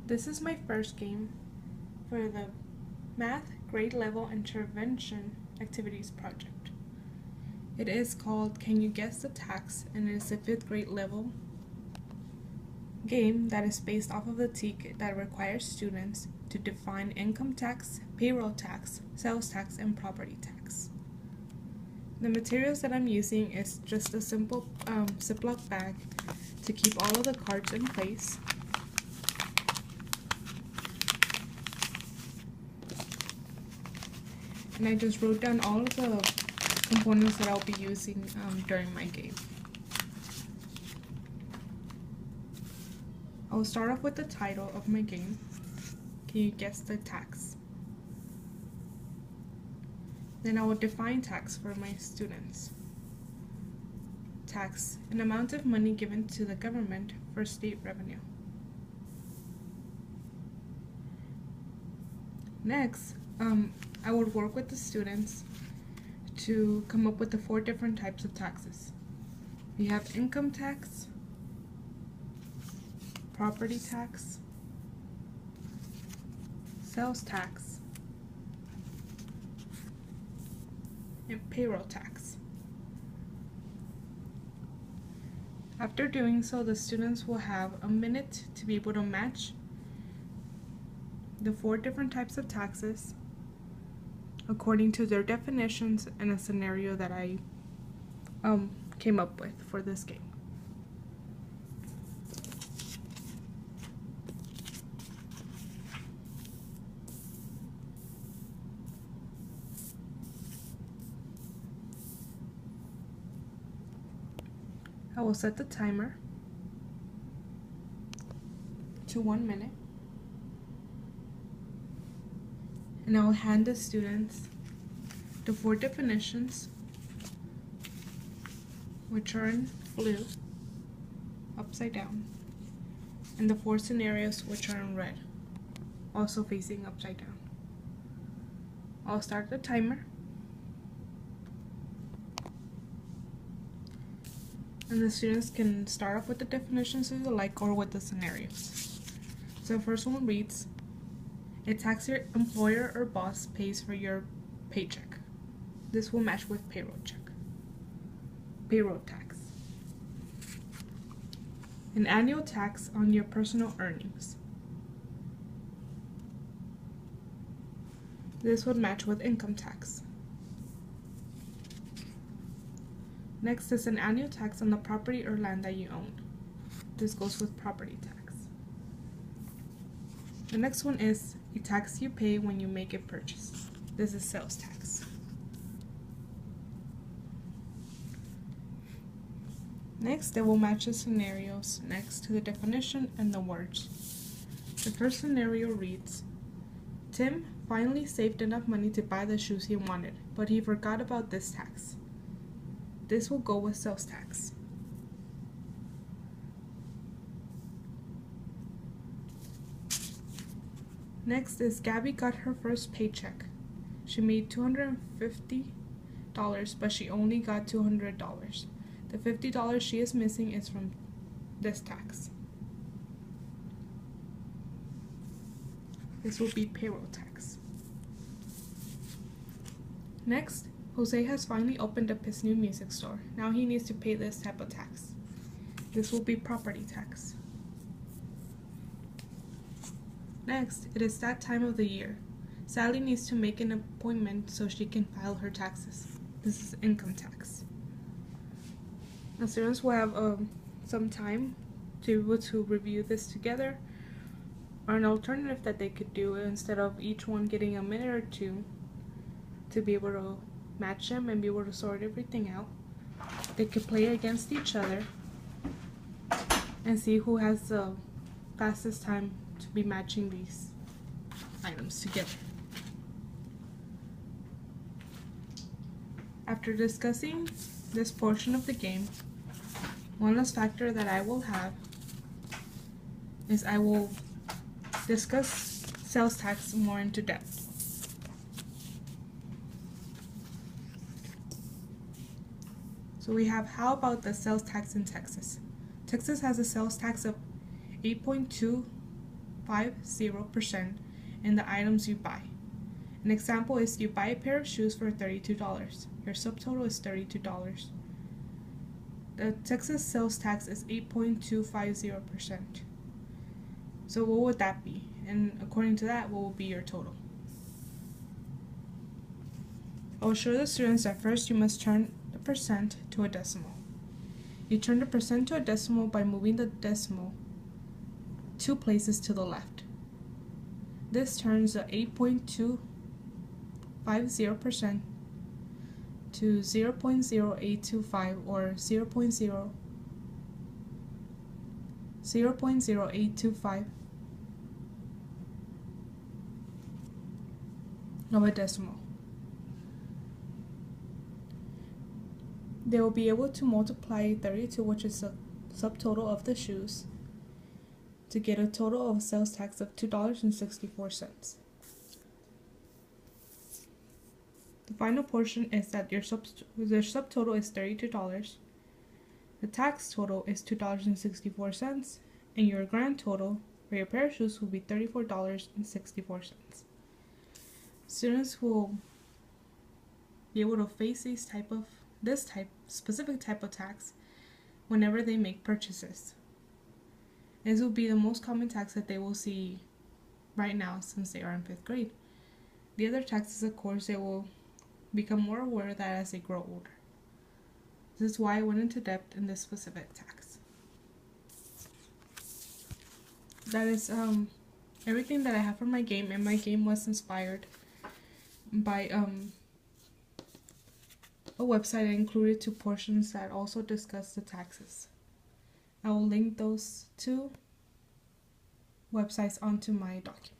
This is my first game for the Math Grade Level Intervention Activities project. It is called Can You Guess the Tax, and it is a 5th grade level game that is based off of the TEAC that requires students to define income tax, payroll tax, sales tax, and property tax. The materials that I'm using is just a simple Ziploc bag to keep all of the cards in place. And I just wrote down all of the components that I'll be using during my game. I'll start off with the title of my game. Can you guess the tax? Then I will define tax for my students. Tax, an amount of money given to the government for state revenue. Next, I would work with the students to come up with the 4 different types of taxes. We have income tax, property tax, sales tax, and payroll tax. After doing so, the students will have a minute to be able to match the 4 different types of taxes according to their definitions and a scenario that I came up with for this game. I will set the timer to 1 minute. And I will hand the students the 4 definitions, which are in blue, upside down, and the 4 scenarios, which are in red, also facing upside down. I'll start the timer. And the students can start off with the definitions if they like or with the scenarios. So the first one reads, a tax your employer or boss pays for your paycheck. This will match with payroll tax. An annual tax on your personal earnings. This would match with income tax. Next is an annual tax on the property or land that you own. This goes with property tax. The next one is a tax you pay when you make a purchase. This is sales tax. Next, they will match the scenarios next to the definition and the words. The first scenario reads, Tim finally saved enough money to buy the shoes he wanted, but he forgot about this tax. This will go with sales tax. Next is Gabby got her first paycheck. She made $250, but she only got $200. The $50 she is missing is from this tax. This will be payroll tax. Next, Jose has finally opened up his new music store. Now he needs to pay this type of tax. This will be property tax. Next, it is that time of the year. Sally needs to make an appointment so she can file her taxes. This is income tax. Now students will have some time to be able to review this together, or an alternative that they could do instead of each one getting a minute or 2 to be able to match them and be able to sort everything out. They could play against each other and see who has the fastest time to be matching these items together. After discussing this portion of the game, one last factor that I will have is I will discuss sales tax more into depth. So we have, how about the sales tax in Texas? Texas has a sales tax of 8.2 2.50% in the items you buy. An example is you buy a pair of shoes for $32. Your subtotal is $32. The Texas sales tax is 8.250%. So what would that be? And according to that, what will be your total? I will show the students that first you must turn the percent to a decimal. You turn the percent to a decimal by moving the decimal 2 places to the left. This turns the 8.250% to 0.0825 or 0.0825 of a decimal. They will be able to multiply 32, which is the subtotal of the shoes, to get a total of sales tax of $2.64. The final portion is that your subtotal is $32, the tax total is $2.64, and your grand total for your pair of shoes will be $34.64. Students will be able to face this specific type of tax whenever they make purchases. This will be the most common tax that they will see right now since they are in 5th grade. The other taxes, of course, they will become more aware of that as they grow older. This is why I went into depth in this specific tax. That is everything that I have for my game, and my game was inspired by a website that included 2 portions that also discuss the taxes. I will link those 2 websites onto my document.